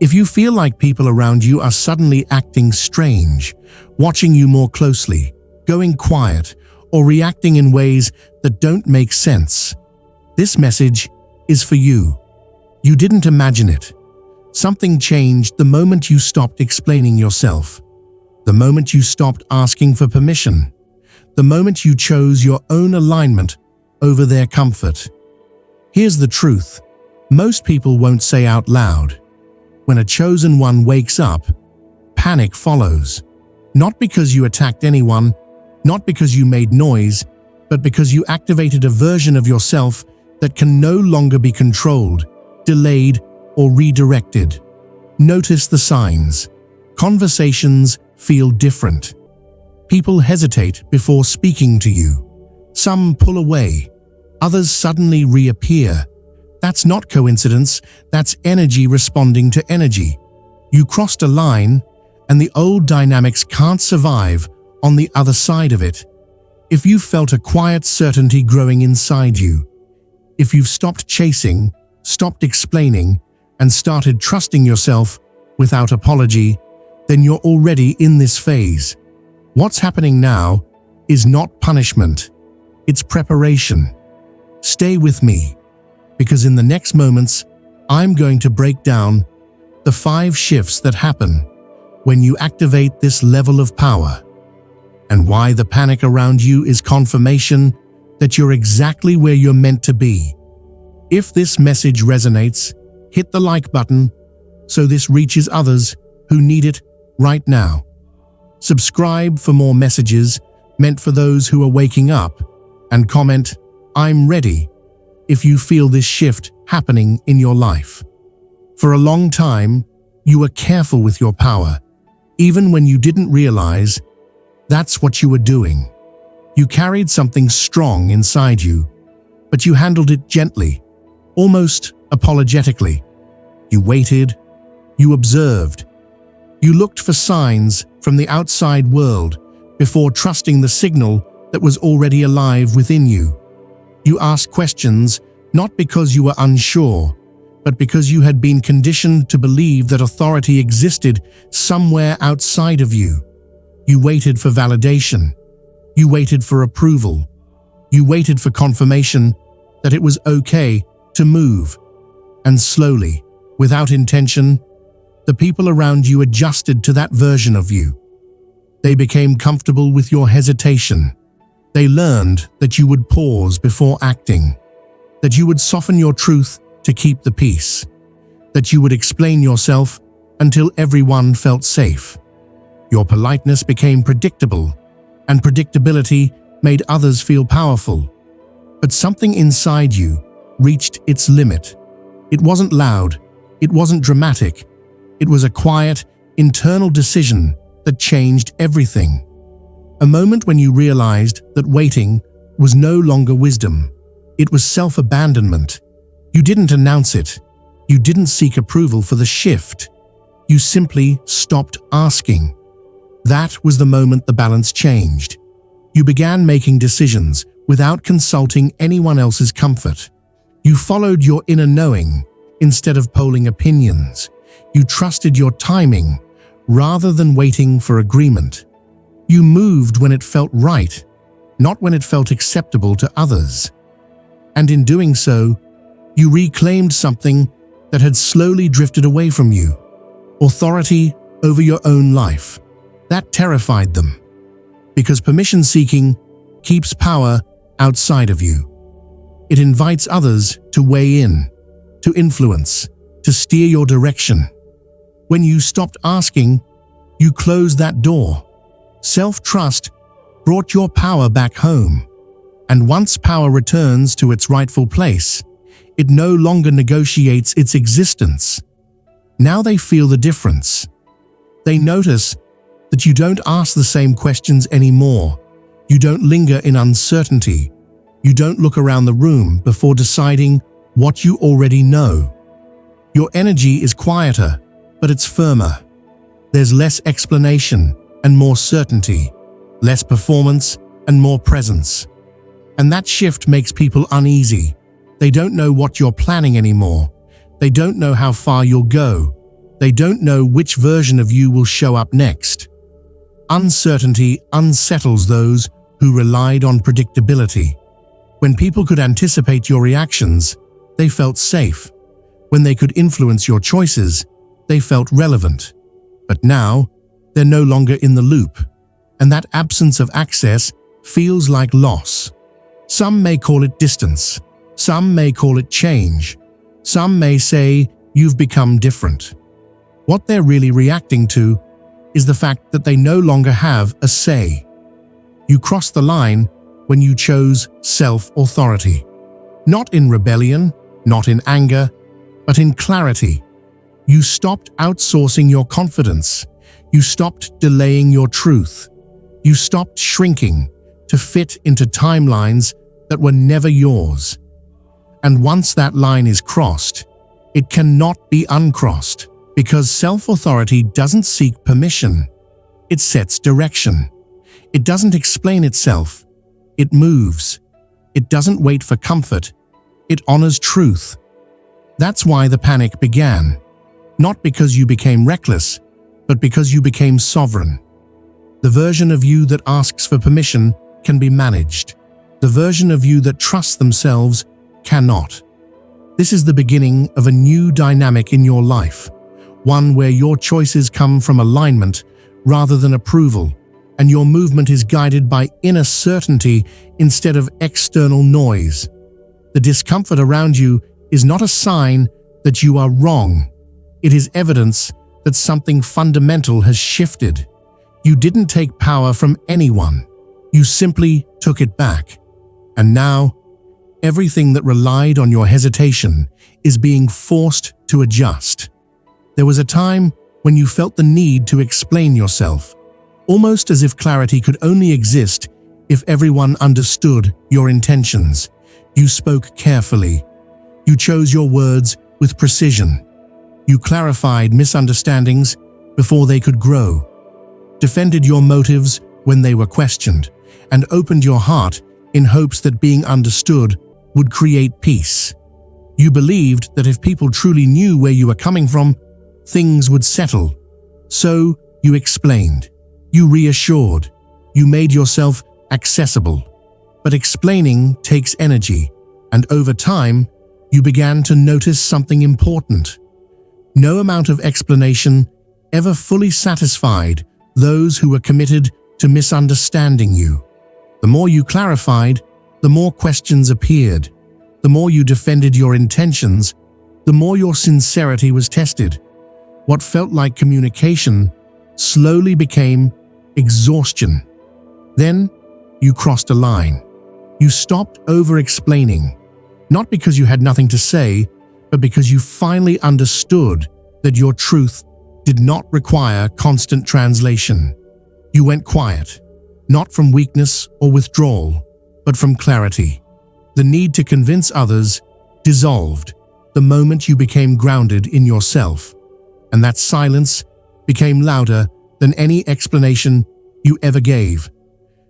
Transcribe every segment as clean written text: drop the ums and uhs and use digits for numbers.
If you feel like people around you are suddenly acting strange, watching you more closely, going quiet, or reacting in ways that don't make sense, this message is for you. You didn't imagine it. Something changed the moment you stopped explaining yourself, the moment you stopped asking for permission, the moment you chose your own alignment over their comfort. Here's the truth. Most people won't say out loud. When a chosen one wakes up, panic follows. Not because you attacked anyone, not because you made noise, but because you activated a version of yourself that can no longer be controlled, delayed, or redirected. Notice the signs. Conversations feel different. People hesitate before speaking to you. Some pull away. Others suddenly reappear. That's not coincidence, that's energy responding to energy. You crossed a line, and the old dynamics can't survive on the other side of it. If you felt a quiet certainty growing inside you, if you've stopped chasing, stopped explaining, and started trusting yourself without apology, then you're already in this phase. What's happening now is not punishment, it's preparation. Stay with me, because in the next moments, I'm going to break down the 5 shifts that happen when you activate this level of power, and why the panic around you is confirmation that you're exactly where you're meant to be. If this message resonates, hit the like button so this reaches others who need it right now. Subscribe for more messages meant for those who are waking up, and comment, "I'm ready," if you feel this shift happening in your life. For a long time, you were careful with your power, even when you didn't realize that's what you were doing. You carried something strong inside you, but you handled it gently, almost apologetically. You waited, you observed, you looked for signs from the outside world before trusting the signal that was already alive within you. You asked questions not because you were unsure, but because you had been conditioned to believe that authority existed somewhere outside of you. You waited for validation. You waited for approval. You waited for confirmation that it was okay to move. And slowly, without intention, the people around you adjusted to that version of you. They became comfortable with your hesitation. They learned that you would pause before acting, that you would soften your truth to keep the peace, that you would explain yourself until everyone felt safe. Your politeness became predictable, and predictability made others feel powerful. But something inside you reached its limit. It wasn't loud, it wasn't dramatic, it was a quiet, internal decision that changed everything. A moment when you realized that waiting was no longer wisdom. It was self-abandonment. You didn't announce it. You didn't seek approval for the shift. You simply stopped asking. That was the moment the balance changed. You began making decisions without consulting anyone else's comfort. You followed your inner knowing instead of polling opinions. You trusted your timing rather than waiting for agreement. You moved when it felt right, not when it felt acceptable to others. And in doing so, you reclaimed something that had slowly drifted away from you: authority over your own life. That terrified them, because permission-seeking keeps power outside of you. It invites others to weigh in, to influence, to steer your direction. When you stopped asking, you closed that door. Self-trust brought your power back home. And once power returns to its rightful place, it no longer negotiates its existence. Now they feel the difference. They notice that you don't ask the same questions anymore. You don't linger in uncertainty. You don't look around the room before deciding what you already know. Your energy is quieter, but it's firmer. There's less explanation and more certainty, less performance and more presence. And that shift makes people uneasy. They don't know what you're planning anymore. They don't know how far you'll go. They don't know which version of you will show up next. Uncertainty unsettles those who relied on predictability. When people could anticipate your reactions, they felt safe. When they could influence your choices, they felt relevant. But now, they're no longer in the loop, and that absence of access feels like loss. Some may call it distance. Some may call it change. Some may say you've become different. What they're really reacting to is the fact that they no longer have a say. You crossed the line when you chose self-authority. Not in rebellion, not in anger, but in clarity. You stopped outsourcing your confidence. You stopped delaying your truth. You stopped shrinking to fit into timelines that were never yours. And once that line is crossed, it cannot be uncrossed, because self-authority doesn't seek permission. It sets direction. It doesn't explain itself. It moves. It doesn't wait for comfort. It honors truth. That's why the panic began. Not because you became reckless, but because you became sovereign. The version of you that asks for permission can be managed. The version of you that trusts themselves cannot. This is the beginning of a new dynamic in your life, one where your choices come from alignment rather than approval, and your movement is guided by inner certainty instead of external noise. The discomfort around you is not a sign that you are wrong. It is evidence that something fundamental has shifted. You didn't take power from anyone. You simply took it back. And now, everything that relied on your hesitation is being forced to adjust. There was a time when you felt the need to explain yourself, almost as if clarity could only exist if everyone understood your intentions. You spoke carefully. You chose your words with precision. You clarified misunderstandings before they could grow, defended your motives when they were questioned, and opened your heart in hopes that being understood would create peace. You believed that if people truly knew where you were coming from, things would settle. So you explained. You reassured. You made yourself accessible. But explaining takes energy, and over time, you began to notice something important. No amount of explanation ever fully satisfied those who were committed to misunderstanding you. The more you clarified, the more questions appeared. The more you defended your intentions, the more your sincerity was tested. What felt like communication slowly became exhaustion. Then you crossed a line. You stopped over-explaining, not because you had nothing to say, but because you finally understood that your truth did not require constant translation. You went quiet, not from weakness or withdrawal, but from clarity. The need to convince others dissolved the moment you became grounded in yourself, and that silence became louder than any explanation you ever gave.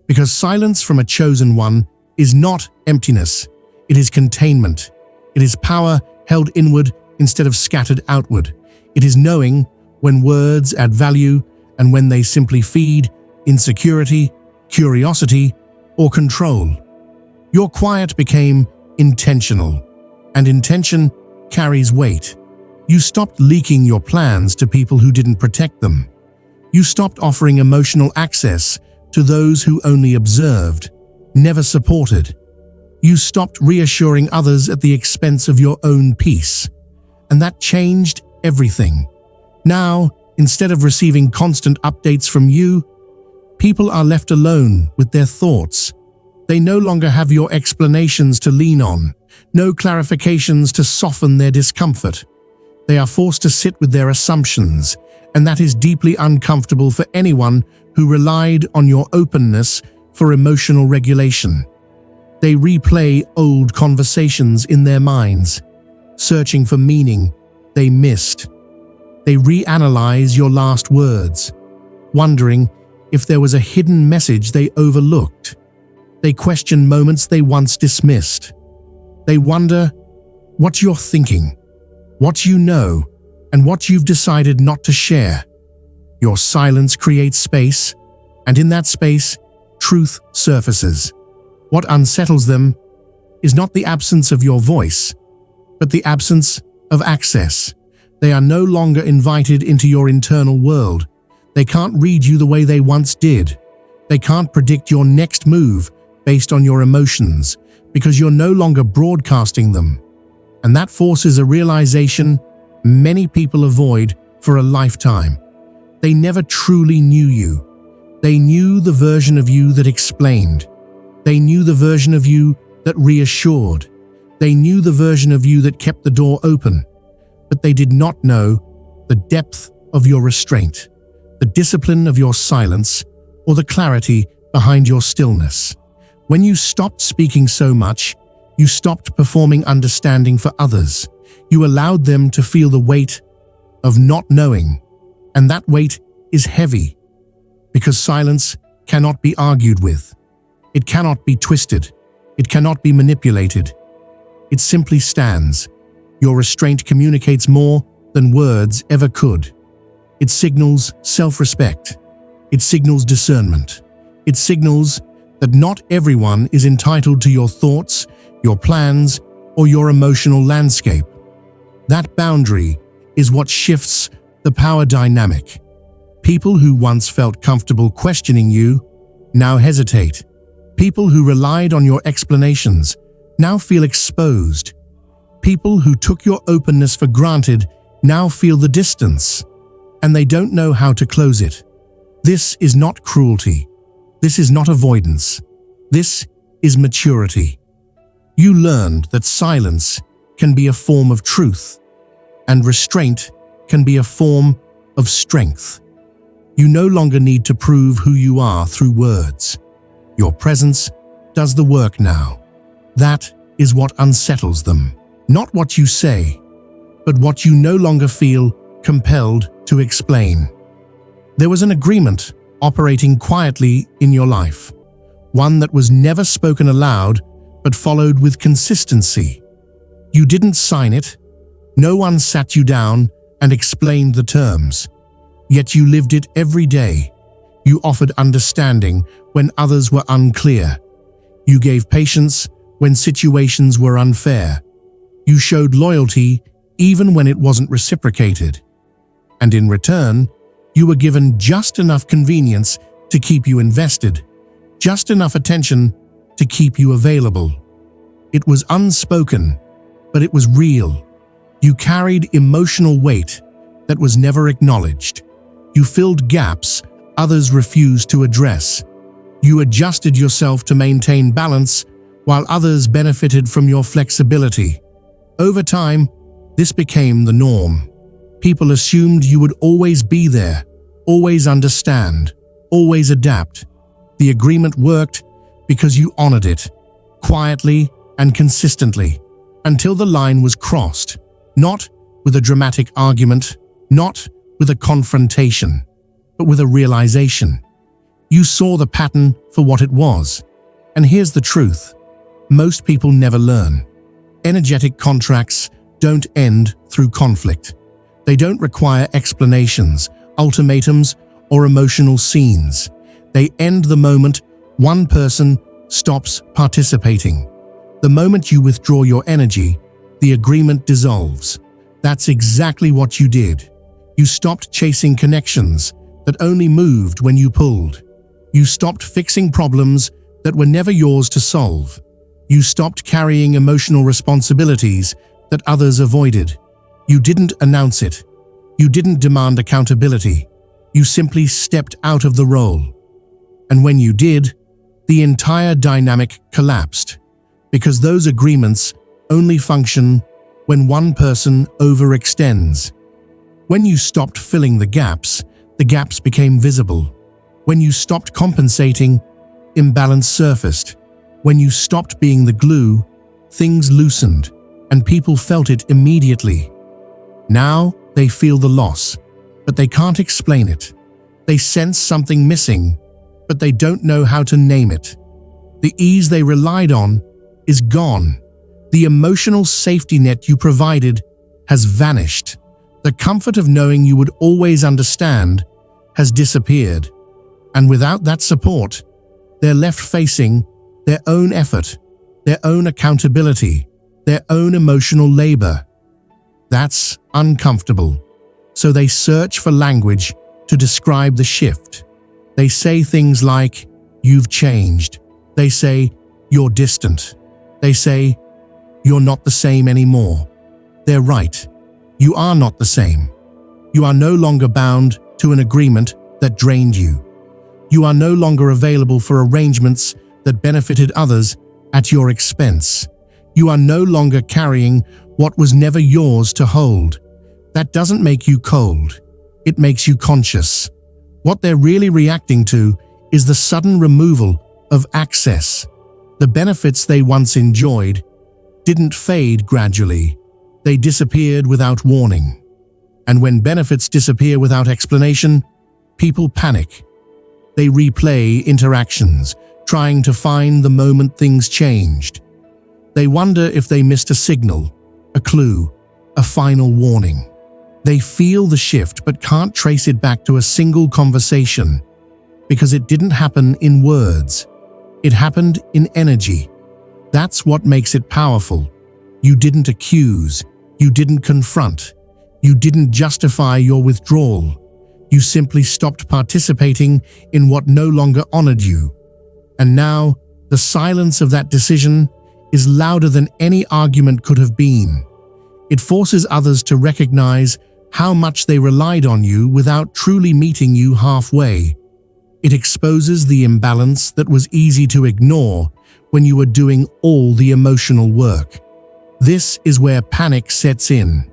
Because silence from a chosen one is not emptiness, it is containment. It is power held inward instead of scattered outward. It is knowing when words add value and when they simply feed insecurity, curiosity, or control. Your quiet became intentional, and intention carries weight. You stopped leaking your plans to people who didn't protect them. You stopped offering emotional access to those who only observed, never supported. You stopped reassuring others at the expense of your own peace. And that changed everything. Now, instead of receiving constant updates from you, people are left alone with their thoughts. They no longer have your explanations to lean on, no clarifications to soften their discomfort. They are forced to sit with their assumptions, and that is deeply uncomfortable for anyone who relied on your openness for emotional regulation. They replay old conversations in their minds, searching for meaning they missed. They reanalyze your last words, wondering if there was a hidden message they overlooked. They question moments they once dismissed. They wonder what you're thinking, what you know, and what you've decided not to share. Your silence creates space, and in that space, truth surfaces. What unsettles them is not the absence of your voice, but the absence of access. They are no longer invited into your internal world. They can't read you the way they once did. They can't predict your next move based on your emotions, because you're no longer broadcasting them. And that forces a realization many people avoid for a lifetime. They never truly knew you. They knew the version of you that explained. They knew the version of you that reassured. They knew the version of you that kept the door open. But they did not know the depth of your restraint, the discipline of your silence, or the clarity behind your stillness. When you stopped speaking so much, you stopped performing understanding for others. You allowed them to feel the weight of not knowing, and that weight is heavy, because silence cannot be argued with. It cannot be twisted. It cannot be manipulated. It simply stands. Your restraint communicates more than words ever could. It signals self-respect. It signals discernment. It signals that not everyone is entitled to your thoughts, your plans, or your emotional landscape. That boundary is what shifts the power dynamic. People who once felt comfortable questioning you now hesitate. People who relied on your explanations now feel exposed. People who took your openness for granted now feel the distance, and they don't know how to close it. This is not cruelty. This is not avoidance. This is maturity. You learned that silence can be a form of truth, and restraint can be a form of strength. You no longer need to prove who you are through words. Your presence does the work now. That is what unsettles them. Not what you say, but what you no longer feel compelled to explain. There was an agreement operating quietly in your life, one that was never spoken aloud but followed with consistency. You didn't sign it. No one sat you down and explained the terms. Yet you lived it every day. You offered understanding when others were unclear. You gave patience when situations were unfair. You showed loyalty even when it wasn't reciprocated. And in return, you were given just enough convenience to keep you invested, just enough attention to keep you available. It was unspoken, but it was real. You carried emotional weight that was never acknowledged. You filled gaps others refused to address. You adjusted yourself to maintain balance while others benefited from your flexibility. Over time, this became the norm. People assumed you would always be there, always understand, always adapt. The agreement worked because you honored it, quietly and consistently, until the line was crossed, not with a dramatic argument, not with a confrontation, but with a realization. You saw the pattern for what it was. And here's the truth. Most people never learn. Energetic contracts don't end through conflict. They don't require explanations, ultimatums, or emotional scenes. They end the moment one person stops participating. The moment you withdraw your energy, the agreement dissolves. That's exactly what you did. You stopped chasing connections that only moved when you pulled. You stopped fixing problems that were never yours to solve. You stopped carrying emotional responsibilities that others avoided. You didn't announce it. You didn't demand accountability. You simply stepped out of the role. And when you did, the entire dynamic collapsed, because those agreements only function when one person overextends. When you stopped filling the gaps became visible. When you stopped compensating, imbalance surfaced. When you stopped being the glue, things loosened, and people felt it immediately. Now they feel the loss, but they can't explain it. They sense something missing, but they don't know how to name it. The ease they relied on is gone. The emotional safety net you provided has vanished. The comfort of knowing you would always understand has disappeared, and without that support, they're left facing their own effort, their own accountability, their own emotional labor. That's uncomfortable. So they search for language to describe the shift. They say things like, "You've changed." They say, "You're distant." They say, "You're not the same anymore." They're right. You are not the same. You are no longer bound to an agreement that drained you. You are no longer available for arrangements that benefited others at your expense. You are no longer carrying what was never yours to hold. That doesn't make you cold. It makes you conscious. What they're really reacting to is the sudden removal of access. The benefits they once enjoyed didn't fade gradually. They disappeared without warning. And when benefits disappear without explanation, people panic. They replay interactions, trying to find the moment things changed. They wonder if they missed a signal, a clue, a final warning. They feel the shift but can't trace it back to a single conversation, because it didn't happen in words. It happened in energy. That's what makes it powerful. You didn't accuse. You didn't confront. You didn't justify your withdrawal. You simply stopped participating in what no longer honored you. And now, the silence of that decision is louder than any argument could have been. It forces others to recognize how much they relied on you without truly meeting you halfway. It exposes the imbalance that was easy to ignore when you were doing all the emotional work. This is where panic sets in,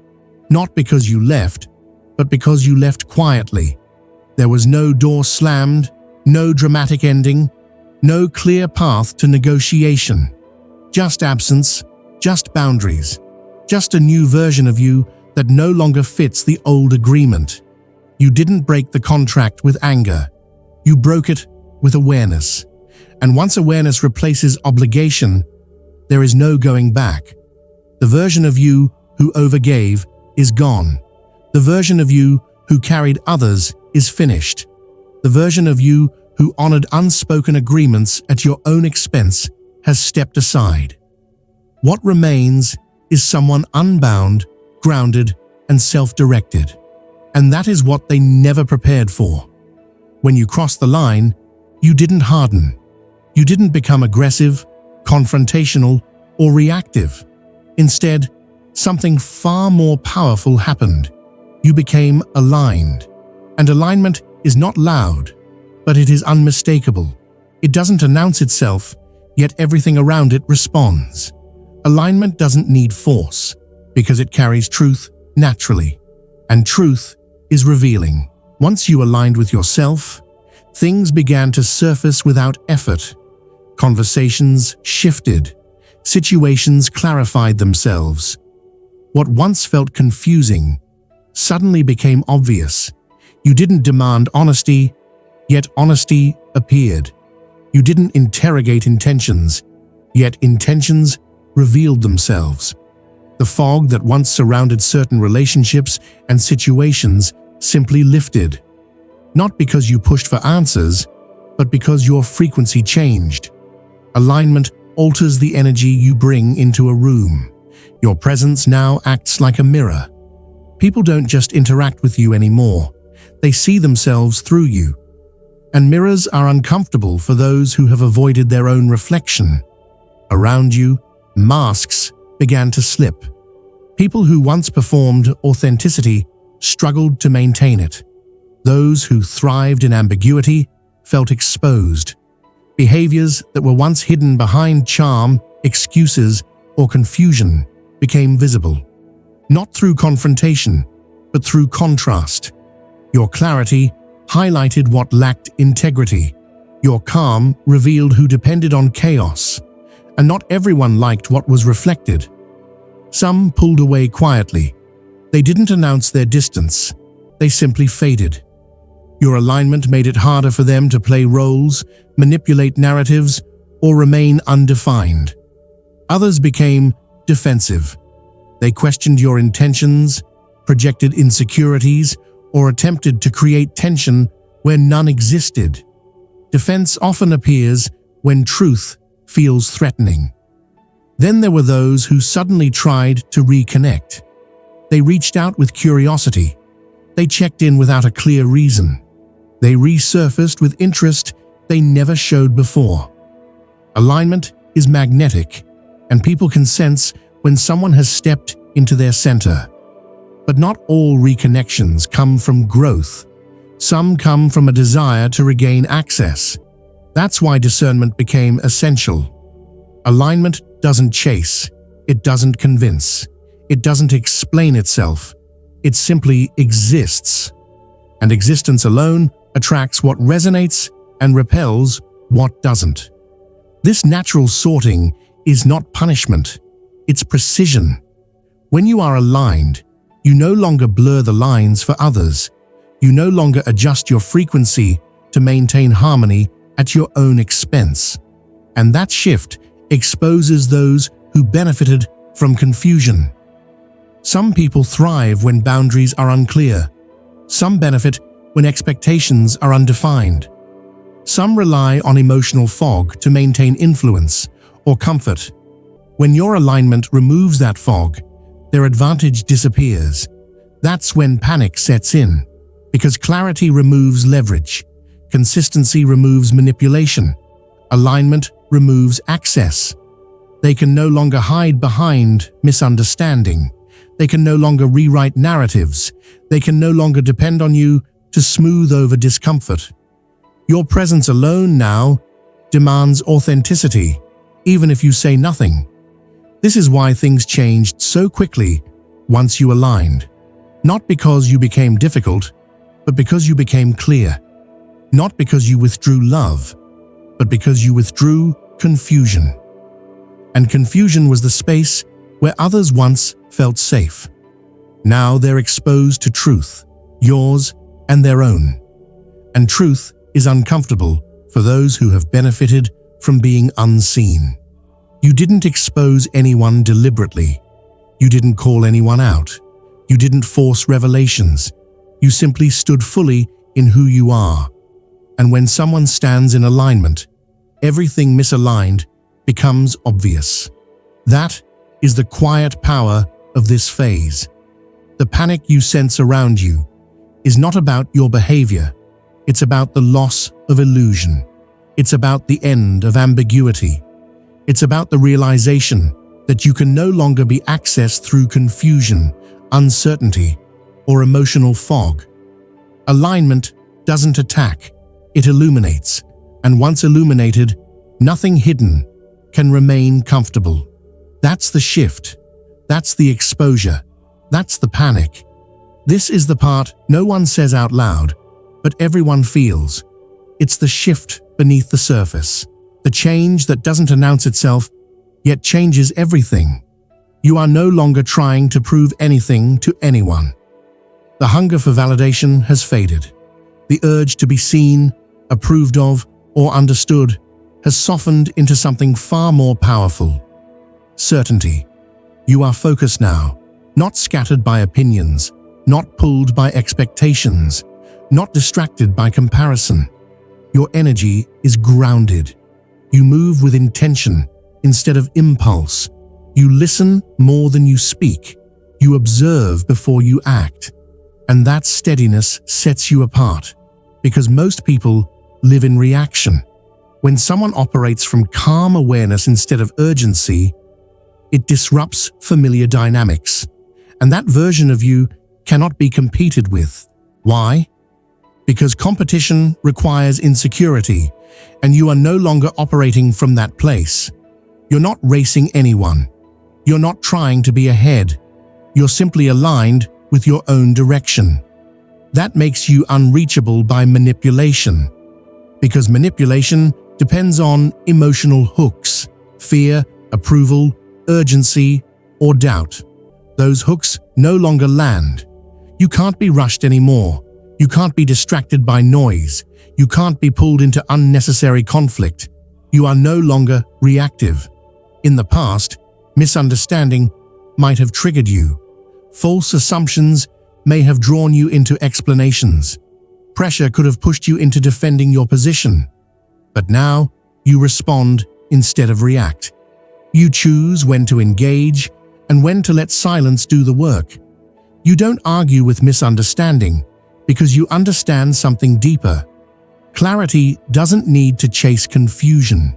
not because you left, but because you left quietly. There was no door slammed, no dramatic ending, no clear path to negotiation. Just absence, just boundaries, just a new version of you that no longer fits the old agreement. You didn't break the contract with anger. You broke it with awareness. And once awareness replaces obligation, there is no going back. The version of you who overgave is gone. The version of you who carried others is finished. The version of you who honored unspoken agreements at your own expense has stepped aside. What remains is someone unbound, grounded, and self-directed. And that is what they never prepared for. When you crossed the line, you didn't harden. You didn't become aggressive, confrontational, or reactive. Instead, something far more powerful happened. You became aligned. And alignment is not loud, but it is unmistakable. It doesn't announce itself, yet everything around it responds. Alignment doesn't need force, because it carries truth naturally. And truth is revealing. Once you aligned with yourself, things began to surface without effort. Conversations shifted. Situations clarified themselves. What once felt confusing suddenly became obvious. You didn't demand honesty, yet honesty appeared. You didn't interrogate intentions, yet intentions revealed themselves. The fog that once surrounded certain relationships and situations simply lifted. Not because you pushed for answers, but because your frequency changed. Alignment alters the energy you bring into a room. Your presence now acts like a mirror. People don't just interact with you anymore. They see themselves through you. And mirrors are uncomfortable for those who have avoided their own reflection. Around you, masks began to slip. People who once performed authenticity struggled to maintain it. Those who thrived in ambiguity felt exposed. Behaviors that were once hidden behind charm, excuses, or confusion became visible. Not through confrontation, but through contrast. Your clarity highlighted what lacked integrity. Your calm revealed who depended on chaos. And not everyone liked what was reflected. Some pulled away quietly. They didn't announce their distance. They simply faded. Your alignment made it harder for them to play roles, manipulate narratives, or remain undefined. Others became defensive. They questioned your intentions, projected insecurities, or attempted to create tension where none existed. Defense often appears when truth feels threatening. Then there were those who suddenly tried to reconnect. They reached out with curiosity. They checked in without a clear reason. They resurfaced with interest they never showed before. Alignment is magnetic, and people can sense when someone has stepped into their center. But not all reconnections come from growth. Some come from a desire to regain access. That's why discernment became essential. Alignment doesn't chase. It doesn't convince. It doesn't explain itself. It simply exists. And existence alone attracts what resonates and repels what doesn't. This natural sorting is not punishment. It's precision. When you are aligned, you no longer blur the lines for others. You no longer adjust your frequency to maintain harmony at your own expense. And that shift exposes those who benefited from confusion. Some people thrive when boundaries are unclear. Some benefit when expectations are undefined. Some rely on emotional fog to maintain influence or comfort. When your alignment removes that fog, their advantage disappears. That's when panic sets in, because clarity removes leverage, consistency removes manipulation, alignment removes access. They can no longer hide behind misunderstanding. They can no longer rewrite narratives. They can no longer depend on you to smooth over discomfort. Your presence alone now demands authenticity, even if you say nothing. This is why things changed so quickly once you aligned. Not because you became difficult, but because you became clear. Not because you withdrew love, but because you withdrew confusion. And confusion was the space where others once felt safe. Now they're exposed to truth, yours and their own. And truth is uncomfortable for those who have benefited from being unseen. You didn't expose anyone deliberately. You didn't call anyone out. You didn't force revelations. You simply stood fully in who you are. And when someone stands in alignment, everything misaligned becomes obvious. That is the quiet power of this phase. The panic you sense around you is not about your behavior. It's about the loss of illusion. It's about the end of ambiguity. It's about the realization that you can no longer be accessed through confusion, uncertainty, or emotional fog. Alignment doesn't attack, it illuminates. And once illuminated, nothing hidden can remain comfortable. That's the shift. That's the exposure. That's the panic. This is the part no one says out loud, but everyone feels. It's the shift beneath the surface. The change that doesn't announce itself, yet changes everything. You are no longer trying to prove anything to anyone. The hunger for validation has faded. The urge to be seen, approved of, or understood has softened into something far more powerful. Certainty. You are focused now, not scattered by opinions, not pulled by expectations, not distracted by comparison. Your energy is grounded. You move with intention instead of impulse. You listen more than you speak. You observe before you act. And that steadiness sets you apart, because most people live in reaction. When someone operates from calm awareness instead of urgency, it disrupts familiar dynamics. And that version of you cannot be competed with. Why? Because competition requires insecurity, and you are no longer operating from that place. You're not racing anyone. You're not trying to be ahead. You're simply aligned with your own direction. That makes you unreachable by manipulation, because manipulation depends on emotional hooks, fear, approval, urgency, or doubt. Those hooks no longer land. You can't be rushed anymore. You can't be distracted by noise. You can't be pulled into unnecessary conflict. You are no longer reactive. In the past, misunderstanding might have triggered you, False assumptions may have drawn you into explanations. Pressure could have pushed you into defending your position. But now, you respond instead of react. You choose when to engage and when to let silence do the work. You don't argue with misunderstanding because you understand something deeper. Clarity doesn't need to chase confusion.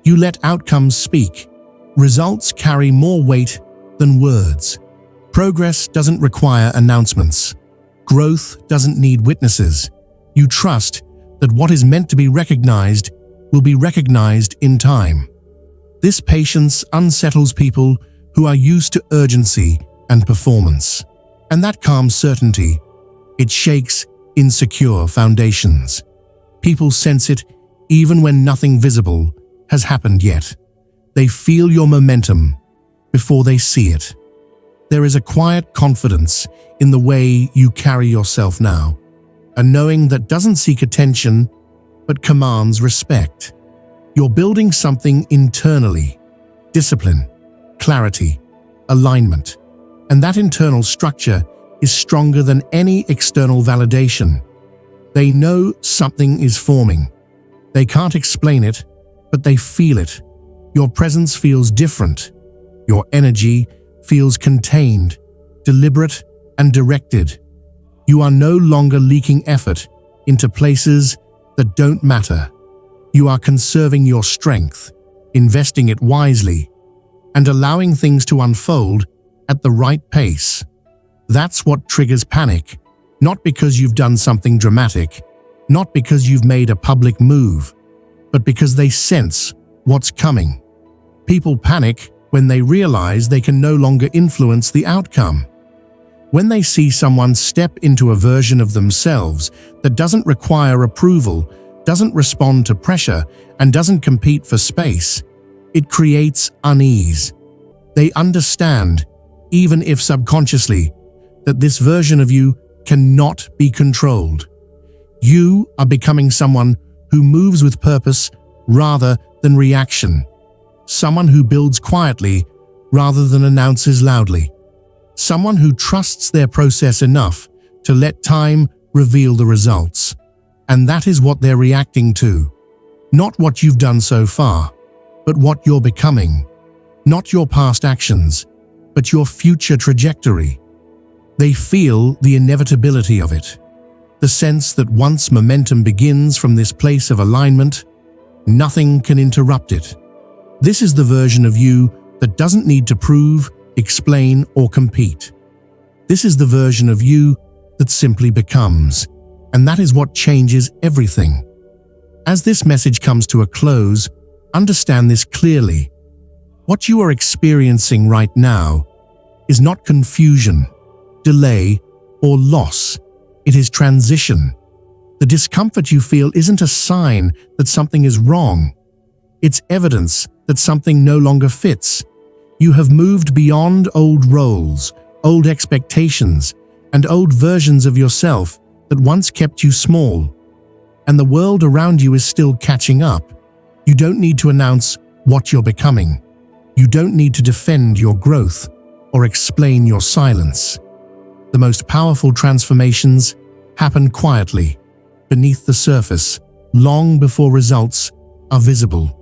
You let outcomes speak. Results carry more weight than words. Progress doesn't require announcements. Growth doesn't need witnesses. You trust that what is meant to be recognized will be recognized in time. This patience unsettles people who are used to urgency and performance. And that calm certainty, it shakes insecure foundations. People sense it even when nothing visible has happened yet. They feel your momentum before they see it. There is a quiet confidence in the way you carry yourself now, a knowing that doesn't seek attention but commands respect. You're building something internally: discipline, clarity, alignment, and that internal structure is stronger than any external validation. They know something is forming. They can't explain it, but they feel it. Your presence feels different. Your energy feels contained, deliberate, and directed. You are no longer leaking effort into places that don't matter. You are conserving your strength, investing it wisely, and allowing things to unfold at the right pace. That's what triggers panic, not because you've done something dramatic, not because you've made a public move, but because they sense what's coming. People panic when they realize they can no longer influence the outcome. When they see someone step into a version of themselves that doesn't require approval, doesn't respond to pressure, and doesn't compete for space, it creates unease. They understand, even if subconsciously, that this version of you cannot be controlled. You are becoming someone who moves with purpose rather than reaction. Someone who builds quietly rather than announces loudly. Someone who trusts their process enough to let time reveal the results. And that is what they're reacting to. Not what you've done so far, but what you're becoming. Not your past actions, but your future trajectory. They feel the inevitability of it. The sense that once momentum begins from this place of alignment, nothing can interrupt it. This is the version of you that doesn't need to prove, explain, or compete. This is the version of you that simply becomes, and that is what changes everything. As this message comes to a close, understand this clearly. What you are experiencing right now is not confusion, delay, or loss. It is transition. The discomfort you feel isn't a sign that something is wrong. It's evidence that something no longer fits. You have moved beyond old roles, old expectations, and old versions of yourself that once kept you small. And the world around you is still catching up. You don't need to announce what you're becoming. You don't need to defend your growth or explain your silence. The most powerful transformations happen quietly, beneath the surface, long before results are visible.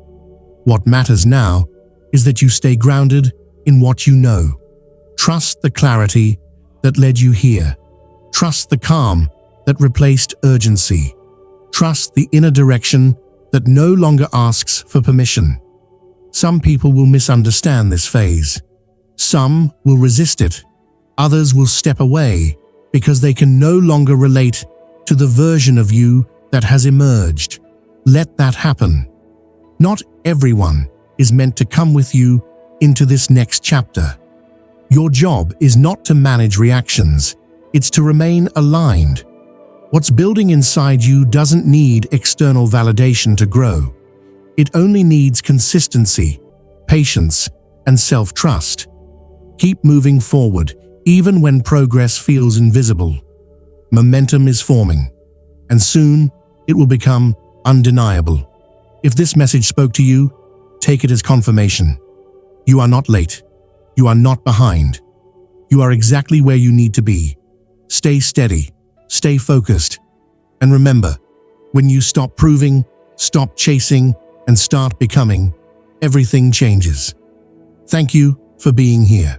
What matters now is that you stay grounded in what you know. Trust the clarity that led you here. Trust the calm that replaced urgency. Trust the inner direction that no longer asks for permission. Some people will misunderstand this phase. Some will resist it. Others will step away because they can no longer relate to the version of you that has emerged. Let that happen. Not everyone is meant to come with you into this next chapter. Your job is not to manage reactions, it's to remain aligned. What's building inside you doesn't need external validation to grow. It only needs consistency, patience, and self-trust. Keep moving forward, even when progress feels invisible. Momentum is forming, and soon it will become undeniable. If this message spoke to you, take it as confirmation. You are not late. You are not behind. You are exactly where you need to be. Stay steady, stay focused, and remember, when you stop proving, stop chasing, and start becoming, everything changes. Thank you for being here.